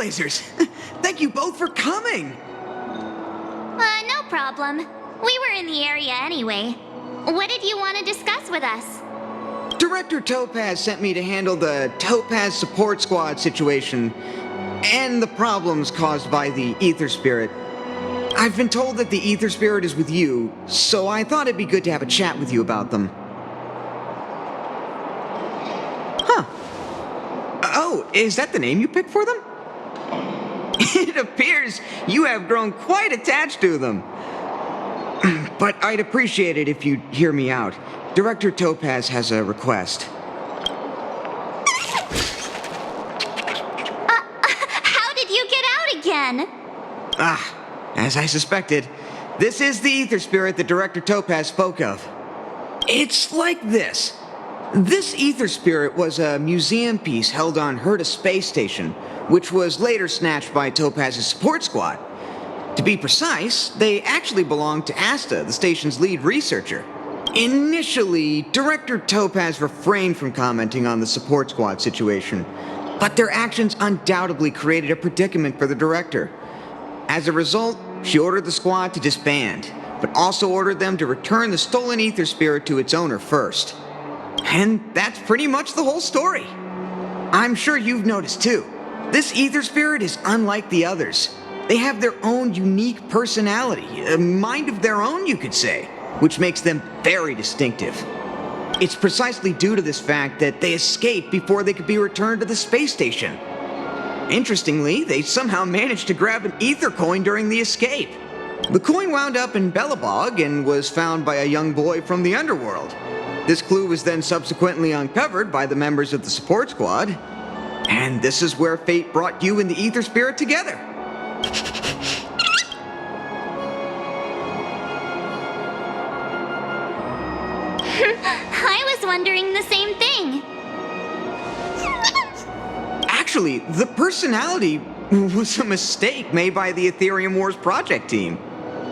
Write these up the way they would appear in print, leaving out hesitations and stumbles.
trailblazers! Thank you both for coming! No problem. We were in the area anyway. What did you want to discuss with us? Director Topaz sent me to handle the Topaz Support Squad situation and the problems caused by the Ether Spirit. I've been told that the Ether Spirit is with you, so I thought it'd be good to have a chat with you about them. Huh. Oh, is that the name you picked for them? It appears you have grown quite attached to them. But I'd appreciate it if you'd hear me out. Director Topaz has a request. How did you get out again? As I suspected, this is the Ether Spirit that Director Topaz spoke of. It's like this. This Ether Spirit was a museum piece held on Herta Space Station, which was later snatched by Topaz's support squad. To be precise, they actually belonged to Asta, the station's lead researcher. Initially, Director Topaz refrained from commenting on the support squad situation, but their actions undoubtedly created a predicament for the director. As a result, she ordered the squad to disband, but also ordered them to return the stolen Ether Spirit to its owner first. And that's pretty much the whole story. I'm sure you've noticed too. This Ether Spirit is unlike the others. They have their own unique personality, a mind of their own, you could say, which makes them very distinctive. It's precisely due to this fact that they escaped before they could be returned to the space station. Interestingly, they somehow managed to grab an ether coin during the escape. The coin wound up in Bellabog and was found by a young boy from the underworld. This clue was then subsequently uncovered by the members of the support squad, and this is where fate brought you and the Ether Spirit together. I was wondering the same thing. Actually, the personality was a mistake made by the Eetherium Wars project team.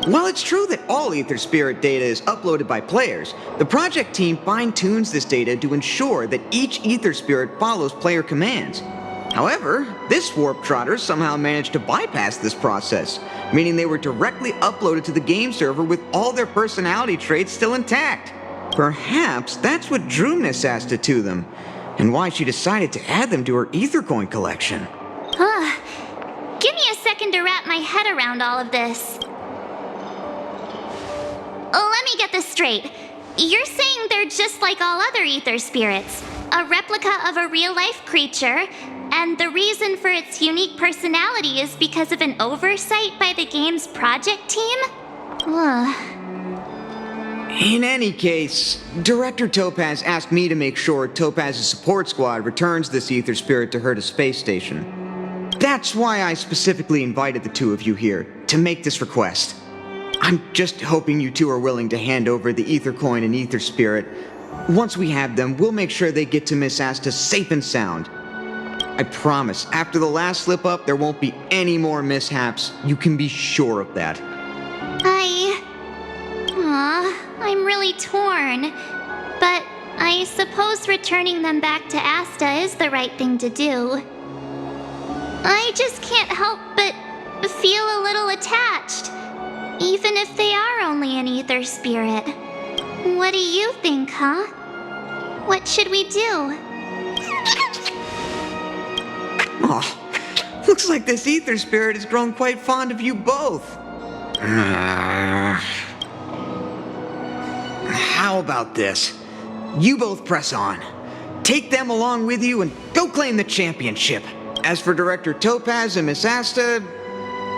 While it's true that all Ether Spirit data is uploaded by players, the project team fine-tunes this data to ensure that each Ether Spirit follows player commands. However, this Warp Trotter somehow managed to bypass this process, meaning they were directly uploaded to the game server with all their personality traits still intact. Perhaps that's what drew Miss Asta to them, and why she decided to add them to her Ether Coin collection. Give me a second to wrap my head around all of this. Let me get this straight. You're saying they're just like all other Ether Spirits, a replica of a real-life creature, and the reason for its unique personality is because of an oversight by the game's project team? In any case, Director Topaz asked me to make sure Topaz's support squad returns this Ether Spirit to Herta Space Station. That's why I specifically invited the two of you here, to make this request. I'm just hoping you two are willing to hand over the Ether Coin and Ether Spirit. Once we have them, we'll make sure they get to Miss Asta safe and sound. I promise, after the last slip-up, there won't be any more mishaps. You can be sure of that. I'm really torn. But I suppose returning them back to Asta is the right thing to do. I just can't help but feel a little attached, even if they are only an Ether Spirit. What do you think, huh? What should we do? Looks like this Ether Spirit has grown quite fond of you both. How about this? You both press on. Take them along with you and go claim the championship. As for Director Topaz and Miss Asta,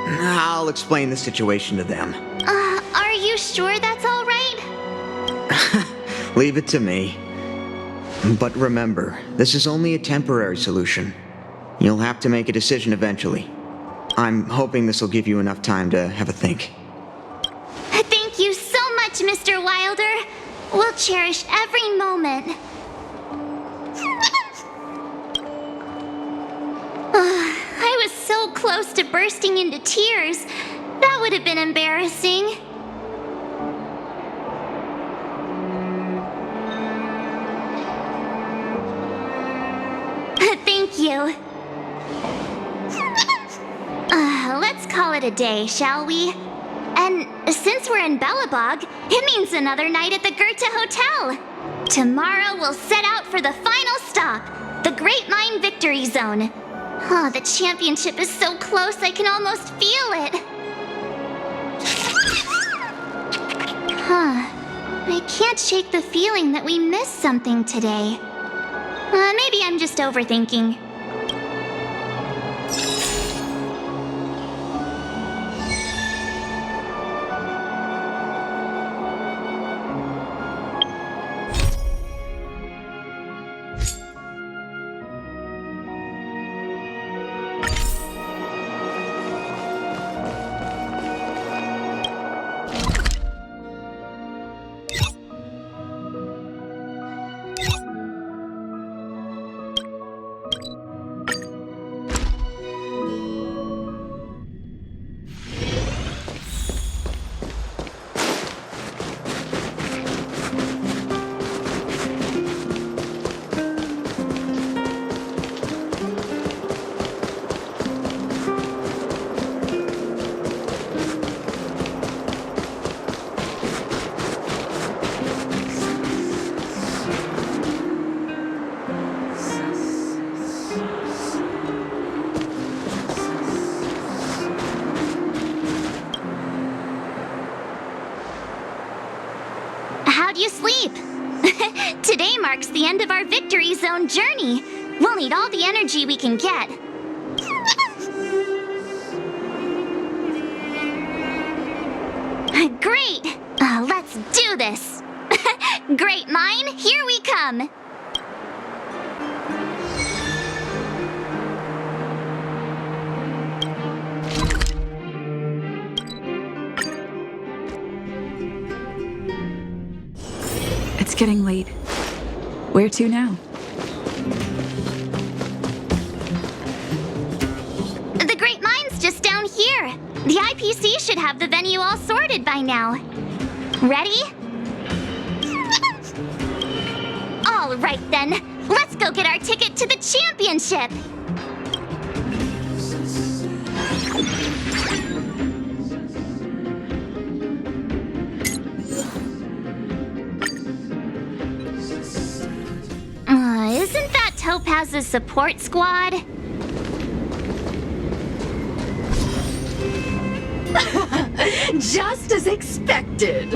I'll explain the situation to them. Are you sure that's all right? Leave it to me. But remember, this is only a temporary solution. You'll have to make a decision eventually. I'm hoping this will give you enough time to have a think. Thank you so much, Mr. Wilder. We'll cherish every moment. I was so close to bursting into tears. That would have been embarrassing. Thank you. it a day, shall we? And since we're in Belobog, it means another night at the Goethe Hotel. Tomorrow we'll set out for the final stop, the GreatMine Victory Zone. Oh, the championship is so close I can almost feel it. I can't shake the feeling that we missed something today. Maybe I'm just overthinking. How'd you sleep? Today marks the end of our Victory Zone journey. We'll need all the energy we can get. Great! Let's do this! GreatMine, here we come! It's getting late. Where to now? The GreatMine's just down here. The IPC should have the venue all sorted by now. Ready? All right then, let's go get our ticket to the championship. Isn't that Topaz's support squad? Just as expected.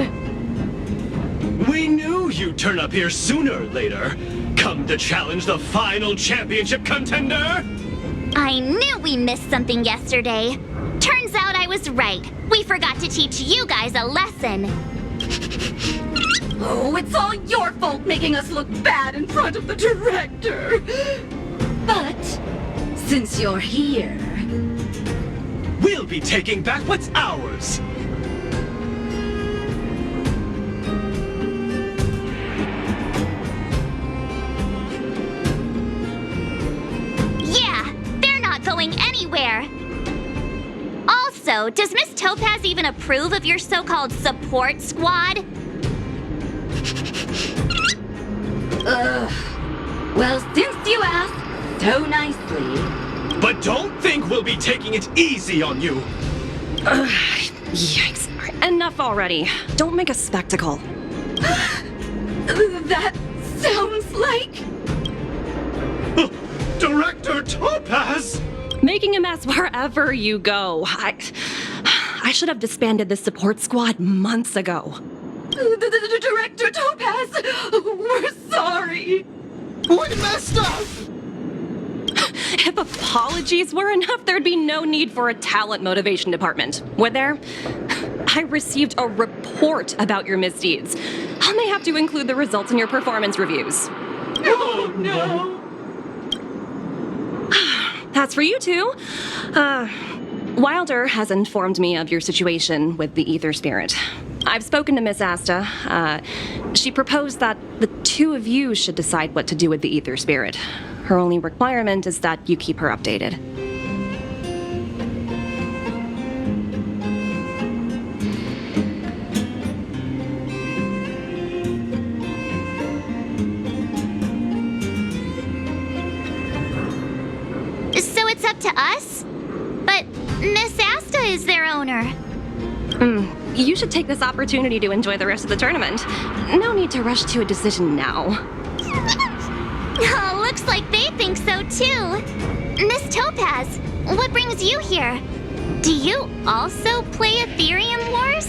We knew you'd turn up here sooner or later. Come to challenge the final championship contender? I knew we missed something yesterday. Turns out I was right. We forgot to teach you guys a lesson. Oh, it's all your fault making us look bad in front of the director. But since you're here... We'll be taking back what's ours. Yeah, they're not going anywhere. Also, does Miss Topaz even approve of your so-called support squad? Well, since you asked so nicely... But don't think we'll be taking it easy on you. Yikes. Enough already. Don't make a spectacle. That sounds like... Director Topaz! Making a mess wherever you go. I should have disbanded this support squad months ago. The Director Topaz! We're sorry! We messed up! If apologies were enough, there'd be no need for a talent motivation department, would there? I received a report about your misdeeds. I may have to include the results in your performance reviews. Oh, no! That's for you two. Wilder has informed me of your situation with the Ether Spirit. I've spoken to Miss Asta. She proposed that the two of you should decide what to do with the Ether Spirit. Her only requirement is that you keep her updated. So it's up to us? But Miss Asta is there owner. You should take this opportunity to enjoy the rest of the tournament. No need to rush to a decision now. Oh, looks like they think so too. Miss Topaz, what brings you here? Do you also play Eetherium Wars?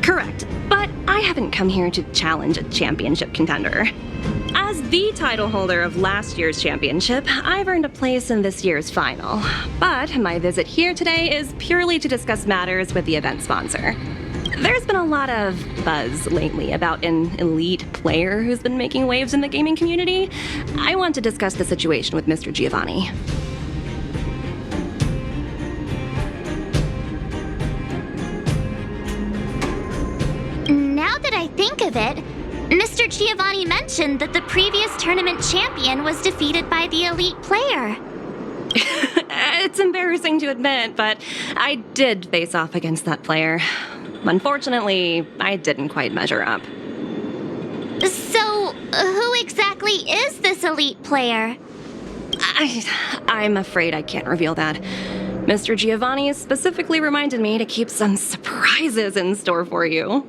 Correct, but I haven't come here to challenge a championship contender. As the title holder of last year's championship, I've earned a place in this year's final. But my visit here today is purely to discuss matters with the event sponsor. There's been a lot of buzz lately about an elite player who's been making waves in the gaming community. I want to discuss the situation with Mr. Giovanni. Now that I think of it, Mr. Giovanni mentioned that the previous tournament champion was defeated by the elite player. It's embarrassing to admit, but I did face off against that player. Unfortunately, I didn't quite measure up. So, who exactly is this elite player? I'm afraid I can't reveal that. Mr. Giovanni specifically reminded me to keep some surprises in store for you.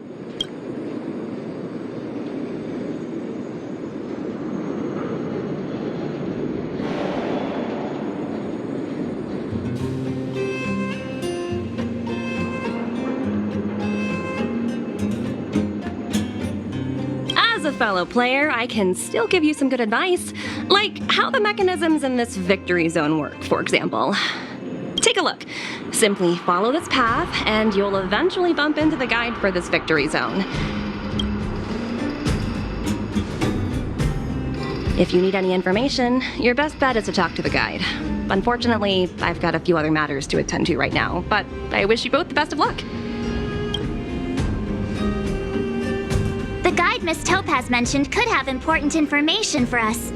As a fellow player, I can still give you some good advice, like how the mechanisms in this victory zone work, for example. Take a look. Simply follow this path, and you'll eventually bump into the guide for this victory zone. If you need any information, your best bet is to talk to the guide. Unfortunately, I've got a few other matters to attend to right now, but I wish you both the best of luck. The guide Miss Topaz mentioned could have important information for us.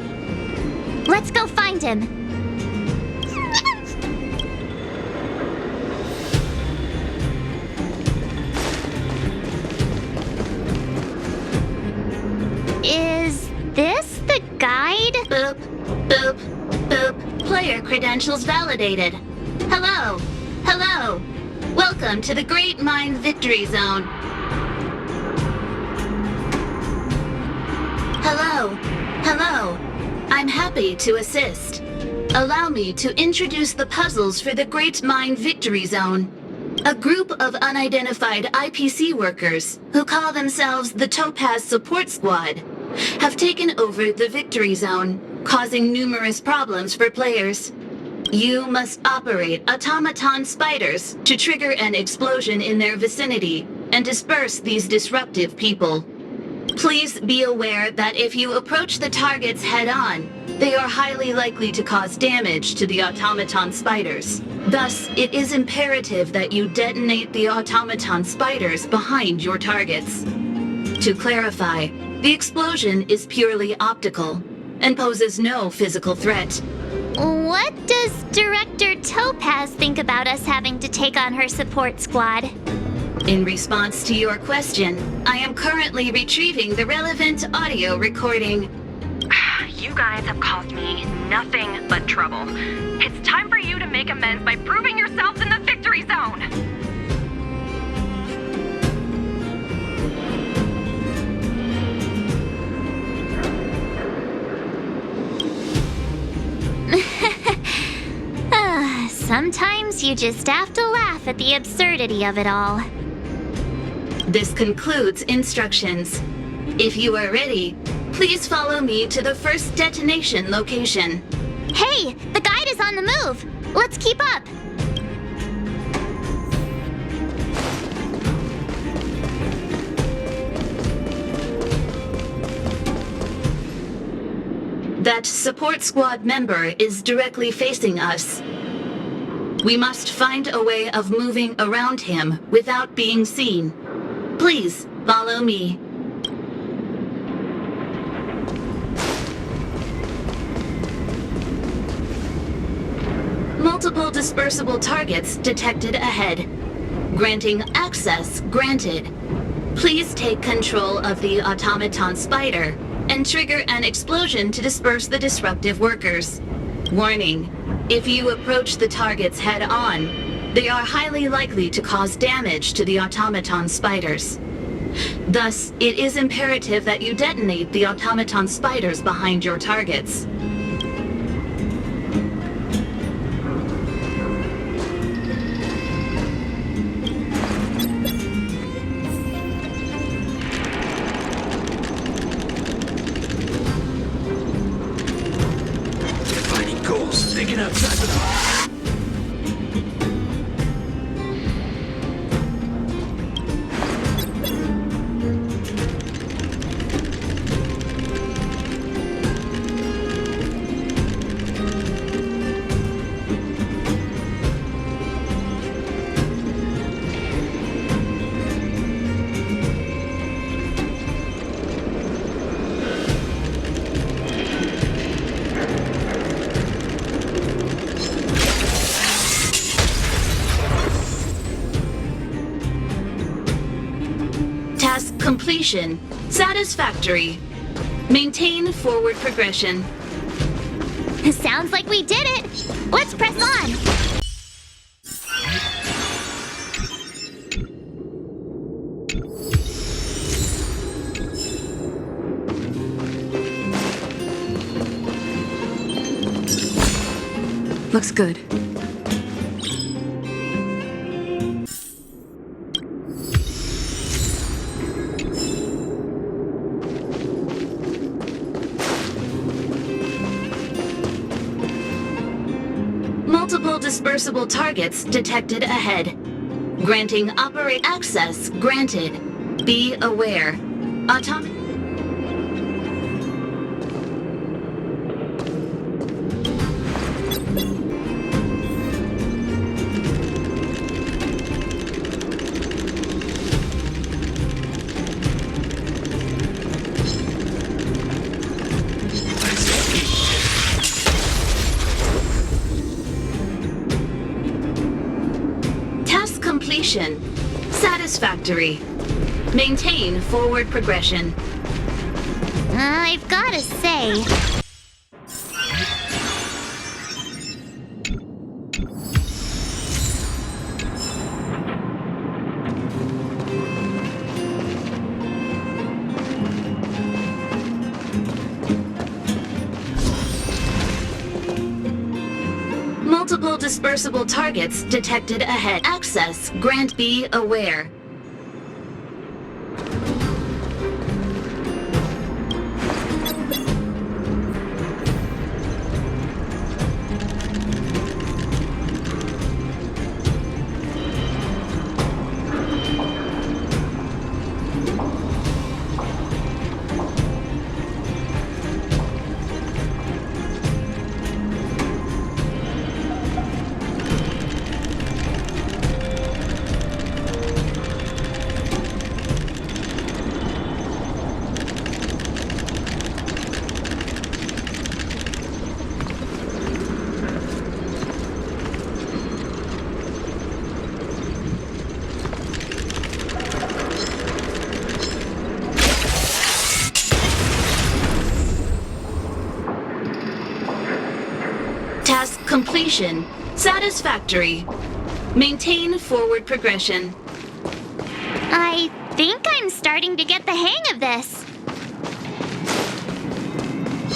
Let's go find him. Is this the guide? Boop, boop, boop. Player credentials validated. Hello, hello. Welcome to the GreatMine Victory Zone. Hello, hello. I'm happy to assist. Allow me to introduce the puzzles for the GreatMine Victory Zone. A group of unidentified IPC workers, who call themselves the Topaz Support Squad, have taken over the Victory Zone, causing numerous problems for players. You must operate automaton spiders to trigger an explosion in their vicinity and disperse these disruptive people. Please be aware that if you approach the targets head-on, they are highly likely to cause damage to the automaton spiders. Thus, it is imperative that you detonate the automaton spiders behind your targets. To clarify, the explosion is purely optical and poses no physical threat. What does Director Topaz think about us having to take on her support squad? In response to your question, I am currently retrieving the relevant audio recording. You guys have caused me nothing but trouble. It's time for you to make amends by proving yourselves in the victory zone! Sometimes you just have to laugh at the absurdity of it all. This concludes instructions. If you are ready, please follow me to the first detonation location. Hey, the guide is on the move. Let's keep up. That support squad member is directly facing us. We must find a way of moving around him without being seen. Please follow me. Multiple dispersible targets detected ahead. Granting access granted. Please take control of the automaton spider and trigger an explosion to disperse the disruptive workers. Warning, if you approach the targets head-on, They are highly likely to cause damage to the automaton spiders. Thus, it is imperative that you detonate the automaton spiders behind your targets. Defining goals, thinking outside the box. Task completion. Satisfactory. Maintain forward progression. Sounds like we did it! Let's press on! Looks good. Multiple dispersible targets detected ahead. Granting operate access granted. Be aware. Atomic. Task completion. Satisfactory. Maintain forward progression. I've gotta say, Multiple dispersible targets detected ahead. Access grant. Be aware. Task completion. Satisfactory. Maintain forward progression. I think I'm starting to get the hang of this.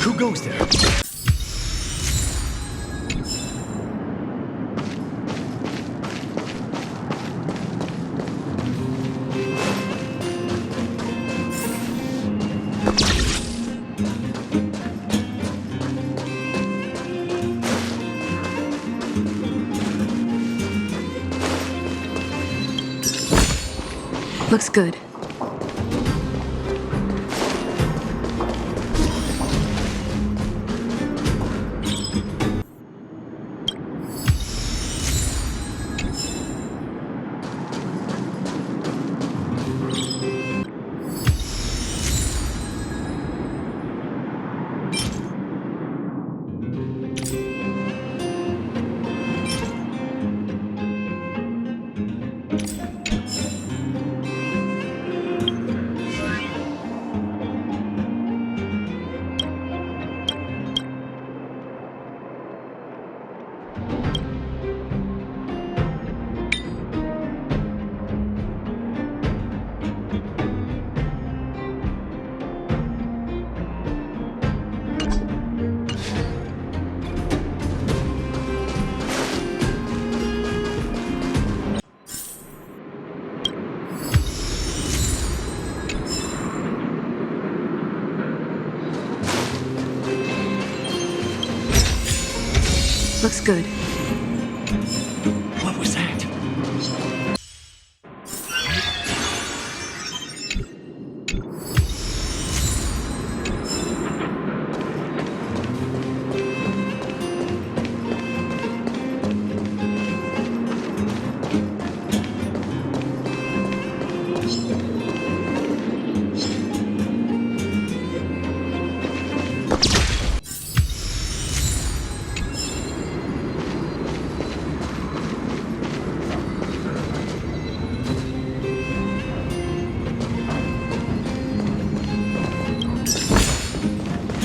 Who goes there? Looks good. good. What was that?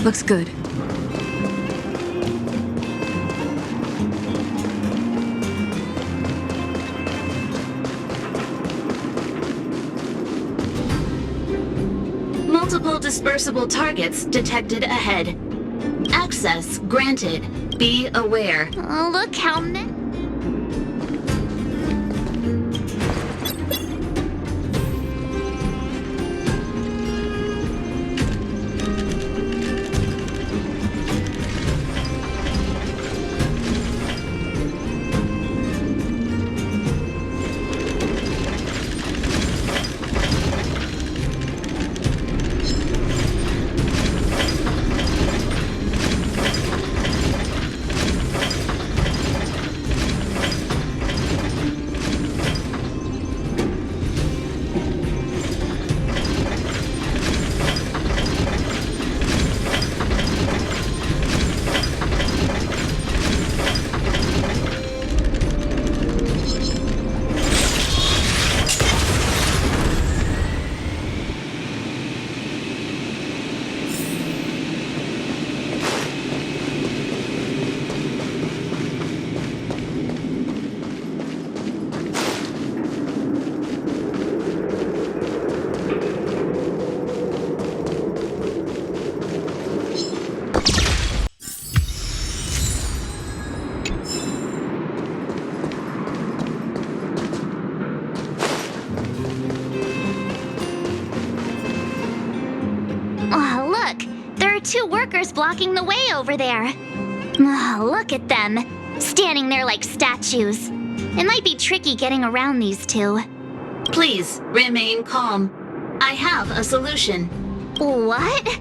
Looks good. Multiple dispersible targets detected ahead. Access granted. Be aware. Oh, look how many. Oh, look! There are two workers blocking the way over there. Oh, look at them, standing there like statues. It might be tricky getting around these two. Please remain calm. I have a solution. What?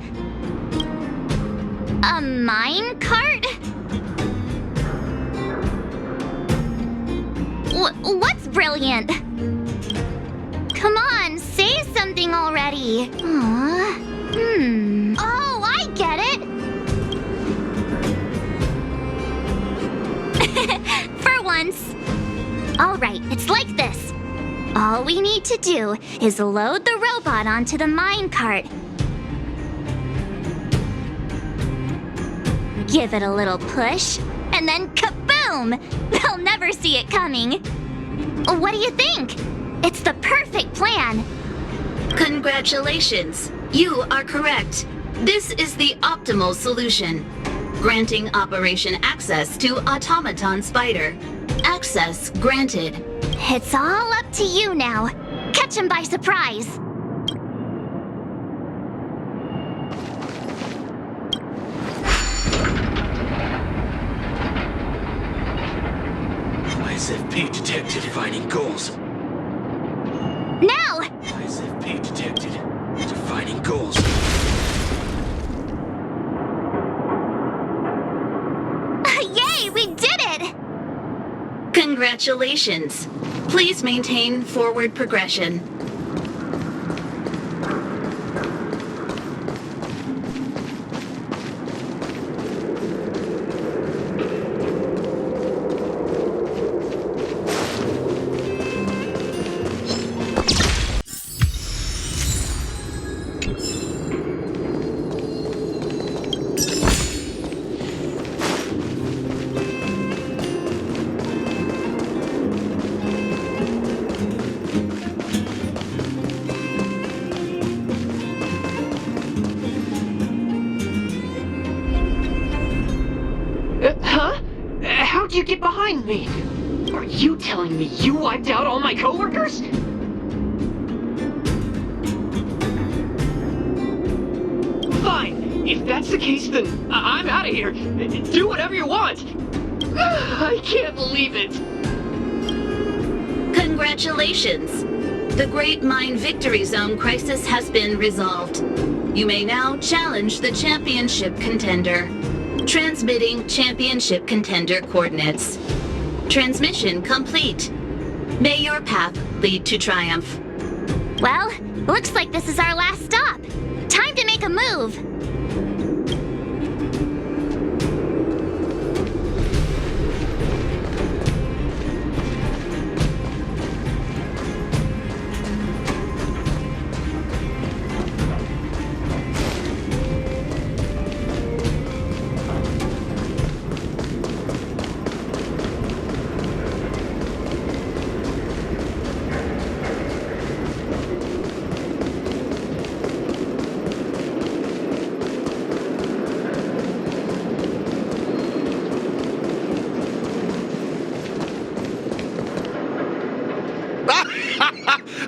A mine cart? What's brilliant? Come on, say something already. Aww. Oh, I get it. For once. All right, it's like this. All we need to do is load the robot onto the mine cart. Give it a little push, and then kaboom! They'll never see it coming. What do you think? It's the perfect plan. Congratulations. You are correct. This is the optimal solution. Granting operation access to Automaton Spider. Access granted. It's all up to you now. Catch him by surprise. ISFP detected. Defining goals. Now! ISFP detected. Defining goals. Yay, we did it! Congratulations. Please maintain forward progression. How'd you get behind me? Are you telling me you wiped out all my coworkers? Fine. If that's the case, then I'm out of here. Do whatever you want. I can't believe it! Congratulations! The GreatMine Victory Zone crisis has been resolved. You may now challenge the championship contender. Transmitting championship contender coordinates. Transmission complete. May your path lead to triumph. Well, looks like this is our last stop. Time to make a move.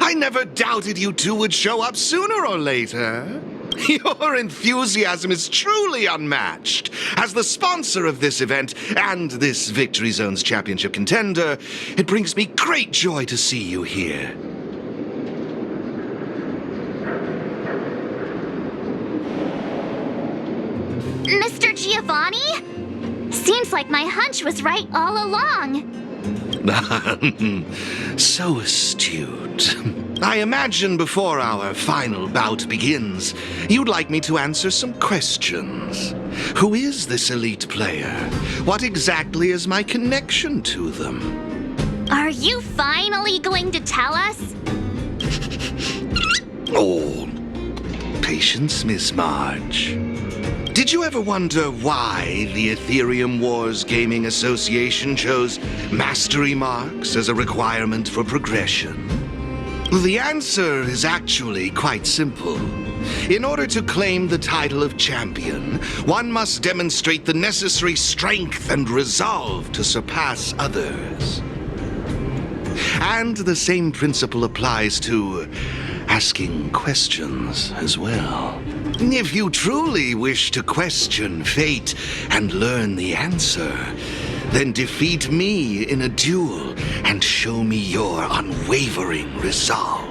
I never doubted you two would show up sooner or later. Your enthusiasm is truly unmatched. As the sponsor of this event and this Victory Zone's championship contender, it brings me great joy to see you here. Mr. Giovanni? Seems like my hunch was right all along. So astute. I imagine before our final bout begins, you'd like me to answer some questions. Who is this elite player? What exactly is my connection to them? Are you finally going to tell us? Oh, patience, Miss Marge. Did you ever wonder why the Eetherium Wars Gaming Association chose mastery marks as a requirement for progression? The answer is actually quite simple. In order to claim the title of champion, one must demonstrate the necessary strength and resolve to surpass others. And the same principle applies to asking questions as well. If you truly wish to question fate and learn the answer, then defeat me in a duel and show me your unwavering resolve.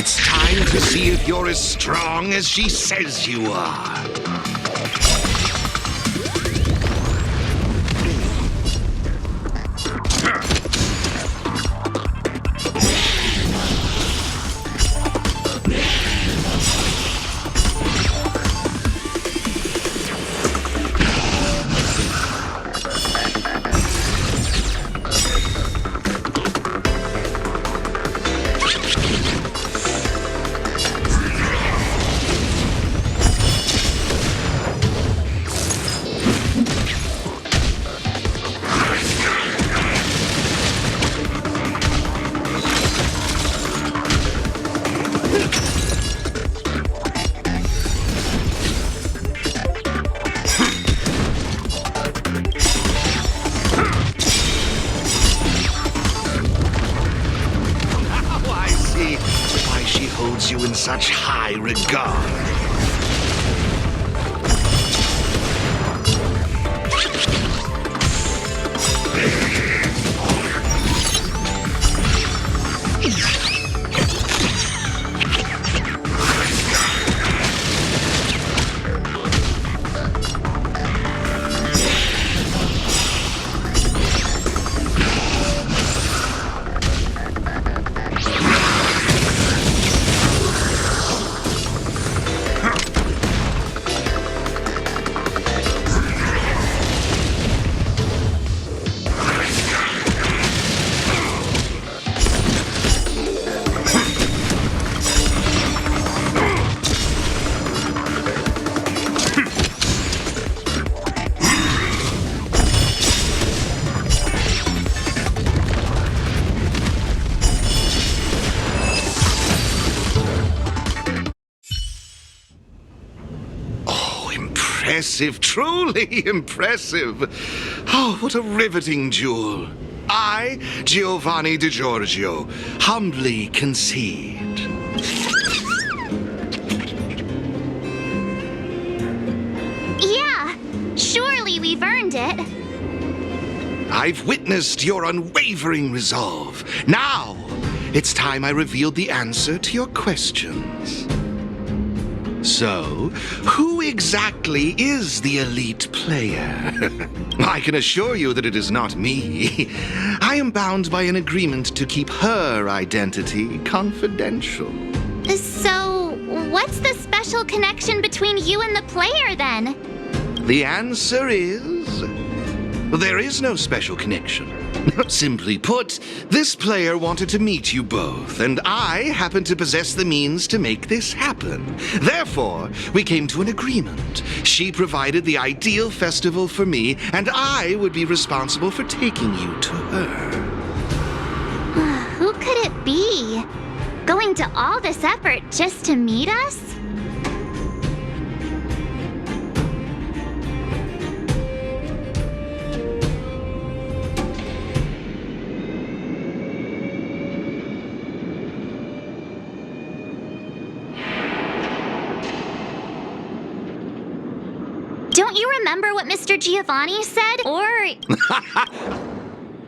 It's time to see if you're as strong as she says you are. You in such high regard. Impressive, truly impressive. Oh, what a riveting duel. I, Giovanni Di Giorgio, humbly concede. Yeah, surely we've earned it. I've witnessed your unwavering resolve. Now, it's time I revealed the answer to your questions. So, who exactly is the elite player? I can assure you that it is not me. I am bound by an agreement to keep her identity confidential. So, what's the special connection between you and the player then? The answer is... there is no special connection. Simply put, this player wanted to meet you both, and I happen to possess the means to make this happen. Therefore, we came to an agreement. She provided the ideal festival for me, and I would be responsible for taking you to her. Who could it be? Going to all this effort just to meet us? Don't you remember what Mr. Giovanni said? Or...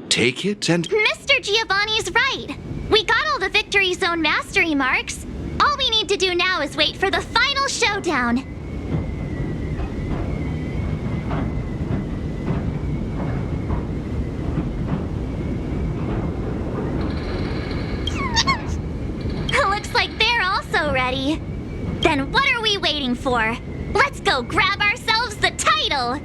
Take it and... Mr. Giovanni's right. We got all the Victory Zone mastery marks. All we need to do now is wait for the final showdown. Looks like they're also ready. Then what are we waiting for? Let's go grab ourselves the title!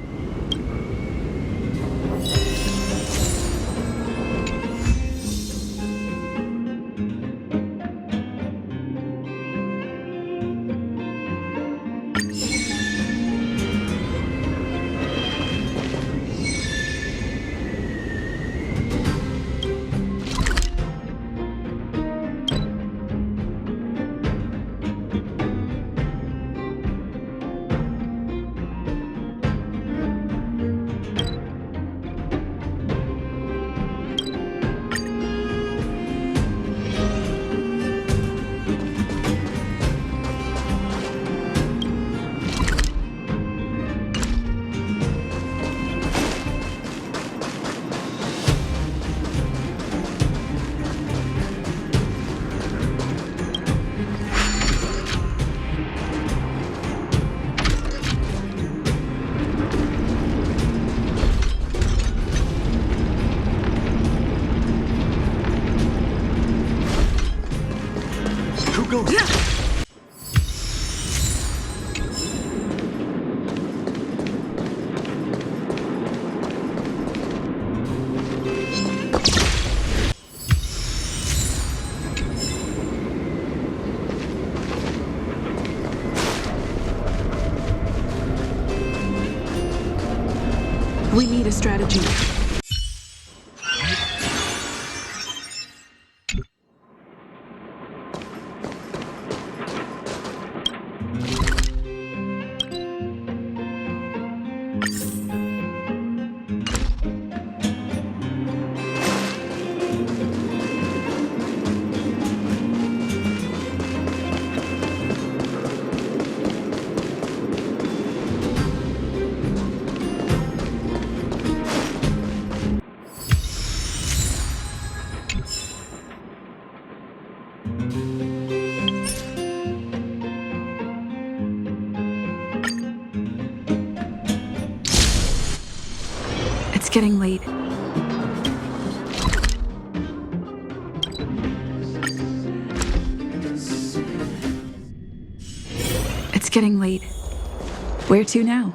goes? We need a strategy. It's getting late. It's getting late. Where to now?